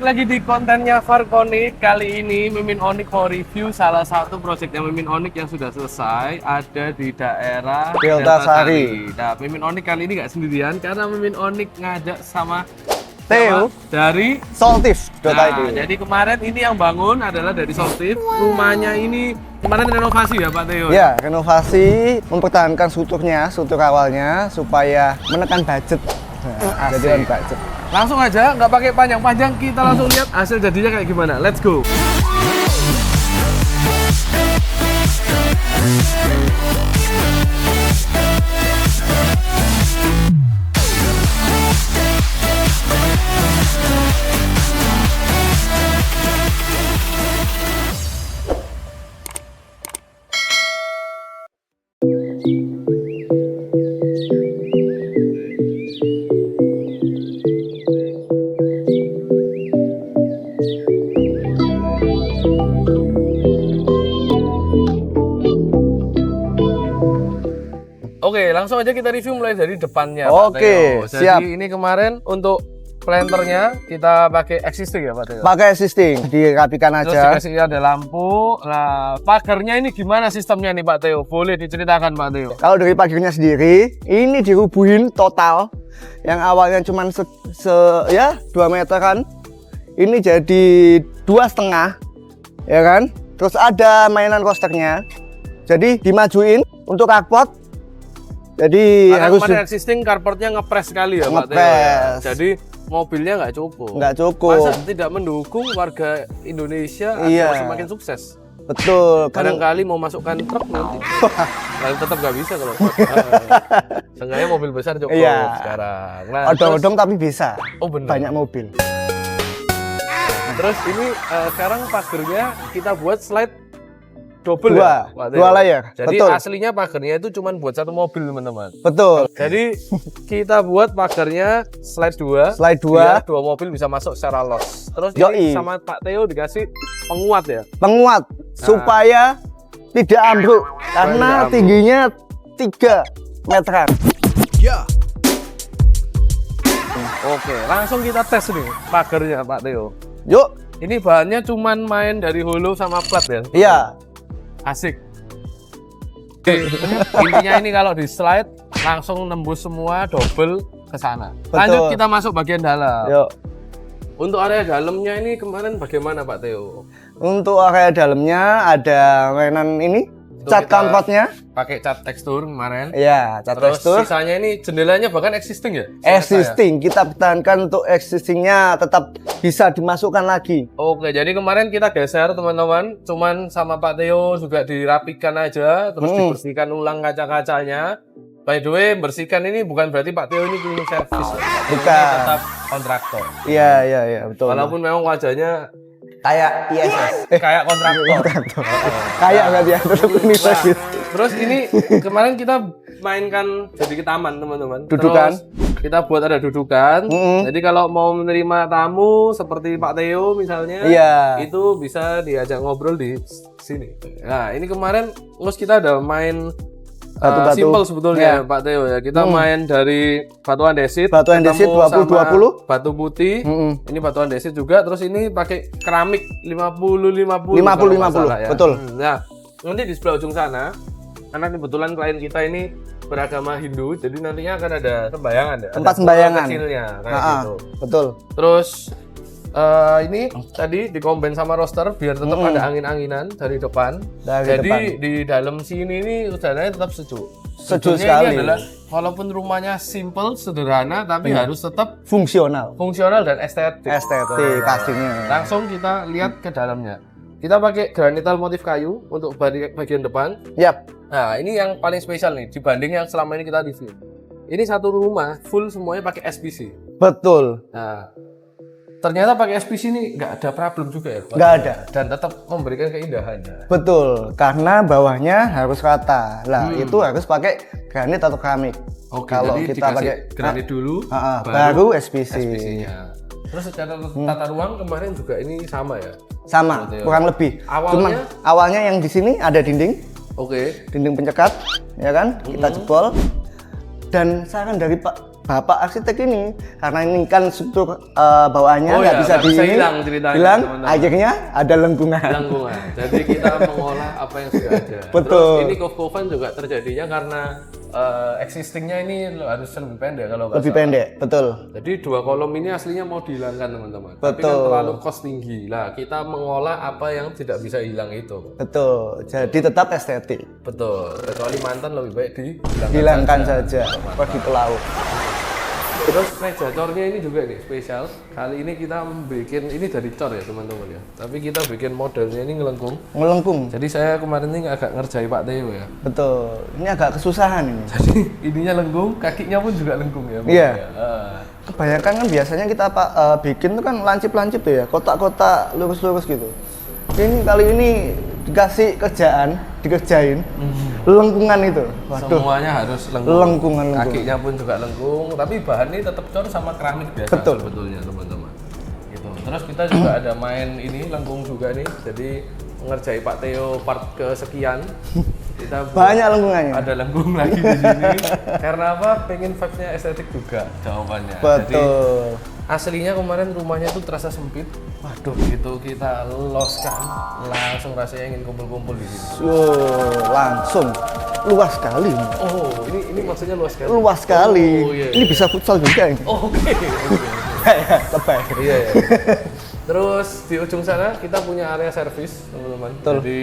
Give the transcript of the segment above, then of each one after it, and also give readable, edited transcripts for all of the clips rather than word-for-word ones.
lagi di kontennya Farkonik. Kali ini Mimin Onik mau review salah satu proyeknya Mimin Onik yang sudah selesai, ada di daerah Delta Sari. Nah, Mimin Onik kali ini nggak sendirian karena Mimin Onik ngajak sama Theo dari Soltif. Nah, jadi kemarin ini yang bangun adalah dari Soltif. Rumahnya ini kemarin renovasi ya Pak Theo? Ya, renovasi, mempertahankan struktur awalnya supaya menekan budget. Nah, jadi budget. Langsung aja, nggak pakai panjang-panjang, kita langsung lihat hasil jadinya kayak gimana. Let's go. Oke, langsung aja kita review mulai dari depannya. Oke, Pak Theo. Jadi siap. ini kemarin untuk planternya kita pakai existing ya Pak Theo? Pakai existing, dirapikan Terus aja. dikasih ada lampu. Nah, pagarnya ini gimana sistemnya nih Pak Theo? Boleh diceritakan Pak Theo? Kalau dari pagarnya sendiri, ini dirubuhin total. Yang awalnya cuma 2 meteran, ini jadi 2,5, ya kan? Terus ada mainan rosternya. Jadi dimajuin untuk carport. Jadi Karena harus kemarin existing carportnya ngepres sekali ya Pak Theo. Ngepres. Jadi mobilnya nggak cukup. nggak cukup. Masa tidak mendukung warga Indonesia Iya. agar semakin sukses? Betul. Kan Barangkali mau masukkan truk nanti. Kalian tetap nggak bisa kalau truk. Seenggaknya mobil besar cukup Iya. sekarang. Nah, odong-odong tapi bisa. Oh benar. Banyak mobil. Terus ini sekarang pagernya kita buat slide double Dua. ya? Pak Theo? Dua layer. Jadi Betul. aslinya pagernya itu cuma buat satu mobil teman-teman. Betul. Jadi kita buat pagernya slide 2. Slide 2. Biar 2 mobil bisa masuk secara los. Terus ini Yoi. sama Pak Theo dikasih penguat ya. Penguat supaya tidak ambruk karena ambruk. tingginya 3 meteran. Oke, langsung kita tes nih pagernya Pak Theo. Yuk. Ini bahannya cuman main dari holo sama plat ya? Iya. Asik. Oke, intinya ini kalau di slide langsung nembus semua double ke sana. Lanjut Betul. kita masuk bagian dalam. Yuk. Untuk area dalamnya ini kemarin bagaimana Pak Theo? Untuk area dalamnya ada mainan ini, Itu cat kita kampotnya. Pakai cat tekstur kemarin. Iya, cat Terus tekstur. sisanya ini jendelanya bahkan existing ya? Seingat saya. Existing, kita pertahankan untuk existingnya tetap bisa dimasukkan lagi. Oke, jadi kemarin kita geser teman-teman, cuman sama Pak Theo juga dirapikan aja, terus dibersihkan ulang kaca-kacanya. By the way, bersihkan ini bukan berarti Pak Theo ini cleaning service. Ya. Pak Theo ini Bukan. tetap kontraktor. Iya, betul. Walaupun memang wajahnya kayak ISS. kayak kontraktor. Kayak berarti ya, tetap ini Nah, lagi. terus ini kemarin kita mainkan jadi ke taman teman-teman. Dudukan. Terus kita buat ada dudukan. Mm-mm. Jadi kalau mau menerima tamu seperti Pak Theo misalnya, Iya. itu bisa diajak ngobrol di sini. Nah ini kemarin terus kita ada main Batu-batu. simple sebetulnya Iya. Pak Theo ya. Kita main dari batu andesit. Batu andesit ketemu 20-20. sama batu putih. Mm-mm. Ini batu andesit juga. Terus ini pakai keramik 50-50. 50-50, kalau nggak salah ya. betul. Nah nanti di sebelah ujung sana, karena kebetulan klien kita ini beragama Hindu, jadi nantinya akan ada sembayangan ya. Tempat Ada sembayangan. kecilnya kayak Ha-ha, gitu. betul. Terus ini tadi dikomben sama roster biar tetap ada angin-anginan dari depan. Jadi di dalam sini ini udaranya tetap sejuk. Sejuk Sejuknya sekali. Ini adalah walaupun rumahnya simple, sederhana, tapi harus tetap Fungsional. fungsional dan estetik. Estetik Nah, pastinya. Langsung kita lihat ke dalamnya. Kita pakai granital motif kayu untuk bagian depan. Yap. Nah, ini yang paling spesial nih dibanding yang selama ini kita review. Ini satu rumah full semuanya pakai SPC. Betul. Nah, ternyata pakai SPC ini nggak ada problem juga ya? Pak? Nggak ada. Dan tetap memberikan keindahan. Betul. Karena bawahnya harus rata. Lah, itu harus pakai granit atau keramik. Oke, Kalau jadi kita dikasih pakai granit dulu, baru SPC. SPC-nya. Terus secara tata ruang kemarin juga ini sama ya? Sama, Betul. kurang lebih. Awalnya? Cuman awalnya yang di sini ada dinding, Oke. dinding pencekat, ya kan? Kita jebol. Dan saran dari bapak arsitek ini, karena ini kan struktur bawahnya Oh nggak ya, bisa nggak bisa hilang ceritanya, hilang, teman-teman. akhirnya ada lengkungan. Lengkungan. Jadi kita mengolah apa yang sudah ada. Betul. Terus ini coven juga terjadinya karena existingnya ini harus lebih pendek kalau nggak Lebih salah. pendek, betul. Jadi 2 kolom ini aslinya mau dihilangkan teman-teman. Tapi kan Betul. terlalu cost tinggi. Lah kita mengolah apa yang tidak bisa hilang itu. Betul. Jadi tetap estetik. Betul. Kecuali mantan lebih baik Hilangkan saja. Pergi ke laut. Terus meja cornya ini juga nih spesial. Kali ini kita bikin ini dari cor ya teman-teman ya. Tapi kita bikin modelnya ini ngelengkung. Melengkung. Jadi saya kemarin ini agak ngerjai Pak Theo ya. Betul. Ini agak kesusahan ini. Jadi ininya lengkung, kakinya pun juga lengkung ya. Iya. Ah. Kebanyakan kan biasanya kita bikin tuh kan lancip-lancip tuh ya, kotak-kotak lurus-lurus gitu. Ini kali ini dikasih dikerjain lengkungan itu. Waduh. Semuanya harus lengkung. Lengkungan. Kakinya pun juga lengkung, tapi bahan ini tetap cor sama keramik biasa. Betul. Sebetulnya teman-teman. Gitu. Terus kita juga ada main ini lengkung juga nih. Jadi mengerjai Pak Theo part kesekian. Kita Banyak lengkungannya. ada lengkung lagi di sini. Karena apa? Pengen vibes-nya estetik juga jawabannya. Jadi Betul. aslinya kemarin rumahnya tuh terasa sempit. Waduh, gitu kita los kan, langsung rasanya ingin kumpul-kumpul di sini. Langsung luas sekali. Oh, ini maksudnya luas sekali. Luas sekali. Oh, iya. Ini bisa futsal juga ini. Oh, oke. Lebay. Iya. Terus di ujung sana kita punya area servis, teman-teman. Betul. Jadi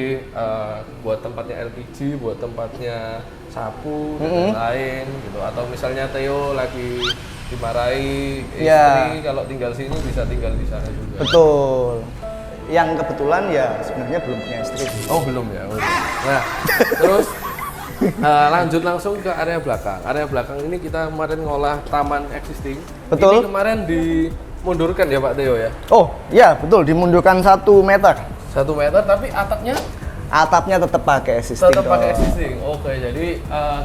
buat tempatnya LPG, buat tempatnya sapu dan lain gitu. Atau misalnya Theo lagi dimarahi istri, kalau tinggal sini bisa tinggal di sana juga. Betul. Yang kebetulan ya sebenarnya belum punya istri. Oh belum ya. Oh, belum. Nah, terus lanjut langsung ke area belakang. Area belakang ini kita kemarin ngolah taman existing. Betul. Ini kemarin dimundurkan ya Pak Theo ya. Oh ya betul, dimundurkan 1 meter. 1 meter, tapi Atapnya tetap pakai existing. tetap pakai dong. existing. Oke, jadi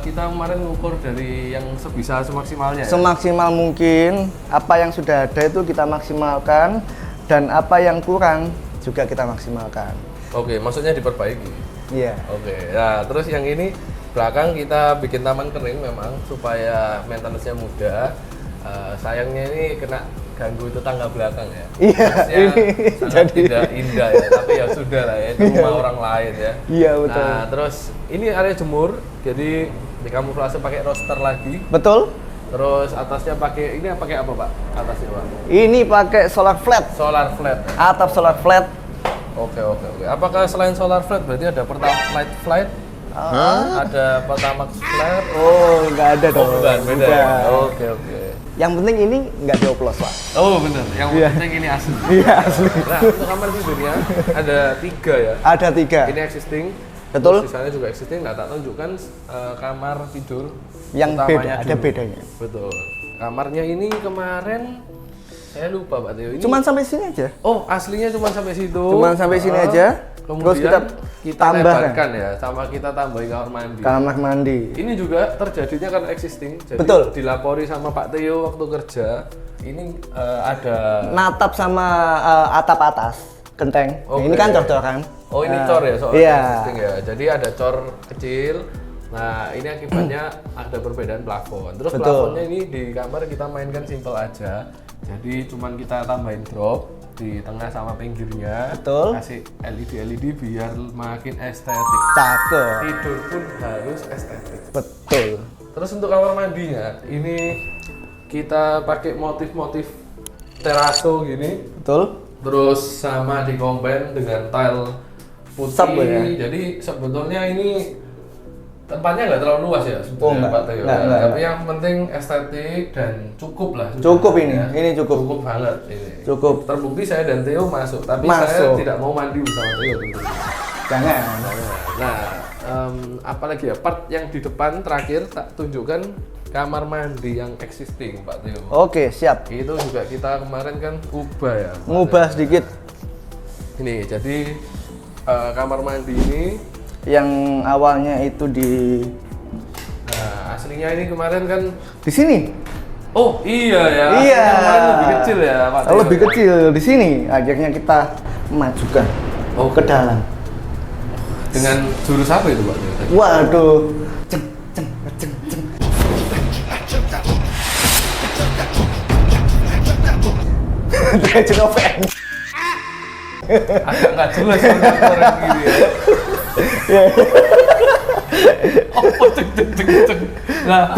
kita kemarin ngukur dari yang sebisa semaksimalnya. Ya? Semaksimal mungkin apa yang sudah ada itu kita maksimalkan dan apa yang kurang juga kita maksimalkan. Oke, maksudnya diperbaiki. Iya. Oke, nah terus yang ini belakang kita bikin taman kering memang supaya maintenance-nya mudah. Sayangnya ini kena ganggu tetangga belakang ya. Iya, Maksudnya ini sangat jadi- tidak indah ya, tapi ya sudah lah ya, itu rumah orang lain ya. Iya, betul. Nah, terus ini area jemur, jadi dikamuflase pakai roster lagi. Betul. Terus atasnya pakai ini pakai apa Pak? Atasnya Pak? Ini pakai solar flat. Solar flat. Atap solar flat. Oke. Apakah selain solar flat berarti ada Pertamax flat? Ada Pertamax flat? Oh, nggak ada dong. Oh, bukan, beda. Bukan. Oke. Yang penting ini nggak dioplos, Pak. Oh, benar. Yang Iya. penting ini asli. Iya, asli. Nah, untuk kamar tidurnya ada 3 ya. Ada 3. Ini existing. Betul. Terus di sana juga existing. Nah, tak tunjukkan kamar tidur Yang utamanya beda, ada dulu. bedanya. Betul. Kamarnya ini kemarin saya lupa Pak Theo. Ini Cuman sampai sini aja. oh, aslinya cuma sampai situ. Cuman sampai sini aja. Kemudian Terus kita tambahkan. lebarkan ya, sama kita tambahin kamar mandi. Kamar mandi. Ini juga terjadinya karena existing. Jadi Betul. dilapori sama Pak Theo waktu kerja. Ini ada Natap sama atap atas, genteng. Oke. Ini kan cor-coran. Oh, ini cor ya soalnya Iya. existing ya. Jadi ada cor kecil. Nah, ini akibatnya ada perbedaan plafon. Terus Betul. plafonnya ini di kamar kita mainkan simple aja. Jadi cuman kita tambahin drop di tengah sama pinggirnya. Betul. Kasih LED biar makin estetik. Cakep. Tidur pun harus estetik. Betul. Terus untuk kamar mandinya, ini kita pakai motif-motif teraso gini. Betul. Terus sama dikombin dengan tile putih. Sub ya? Jadi sebetulnya ini tempatnya nggak terlalu luas ya Oh, sebetulnya nggak. Pak Theo. Nggak. Tapi yang penting estetik dan cukup lah. Cukup ini. Ya. Ini cukup. Cukup banget ini. Cukup. Terbukti saya dan Theo masuk, tapi saya Masuk. tidak mau mandi bersama Theo tentunya. Jangan. Nah, apalagi ya part yang di depan terakhir tak tunjukkan kamar mandi yang existing Pak Theo. Oke, siap. Itu juga kita kemarin kan ubah ya. Pak Ngubah sedikit. Ini jadi kamar mandi ini, Yang awalnya itu nah aslinya ini kemarin kan, di sini. oh iya ya, Iya. aslinya kemarin lebih kecil ya Pak Theo. Lebih kecil di sini. Akhirnya kita majukan ke dalam. Dengan jurus apa itu Pak Theo? Waduh. Ceng, ceng, ceng, ceng. Legend of N. Agak nggak jelas orang gini ya. Oh, ceng. Nah,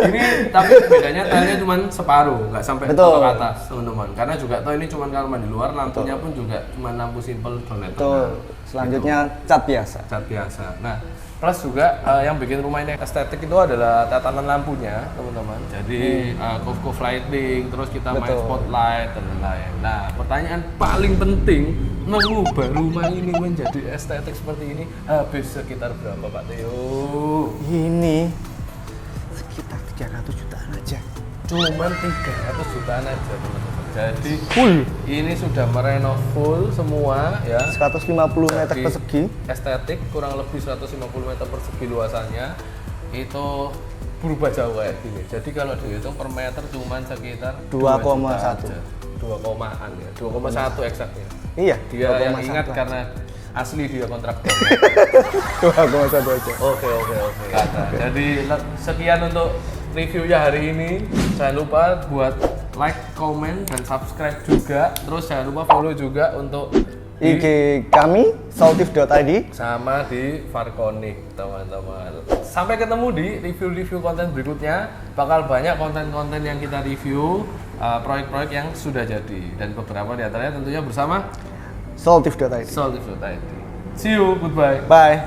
ini tapi bedanya tailnya cuma separuh, nggak sampai Betul. ke atas, teman-teman. Karena juga toh ini cuma kamar di luar, lampunya pun juga cuma lampu simple downlight. Tuh, selanjutnya cat biasa. Cat biasa. Nah, plus juga yang bikin rumah ini estetik itu adalah tatanan lampunya, teman-teman. Jadi curve lighting, terus kita main Betul. spotlight dan lain-lain. Nah, pertanyaan paling penting, mengubah rumah ini menjadi estetik seperti ini habis sekitar berapa, Pak Theo? Ini sekitar 300 jutaan aja. Cuman 300 jutaan aja, teman-teman. Jadi full. Ini sudah merenov full semua ya. 150 meter Jadi, persegi. estetik kurang lebih 150 meter persegi luasannya itu berubah jauh kayak gini. Jadi kalau dihitung per meter cuman sekitar 2,1. 2 komaan ya. 2,1 eksaknya. Iya, Dia yang 2,1 ingat aja. karena asli dia kontraktor. 2,1 aja. Oke. Jadi sekian untuk reviewnya hari ini. Jangan lupa buat like, comment, dan subscribe juga. Terus jangan lupa follow juga untuk IG kami soltif.id sama di Farkonik, teman-teman. Sampai ketemu di review-review konten berikutnya. Bakal banyak konten-konten yang kita review, proyek-proyek yang sudah jadi, dan beberapa di antaranya tentunya bersama soltif.id. Soltif.id. See you, goodbye. Bye.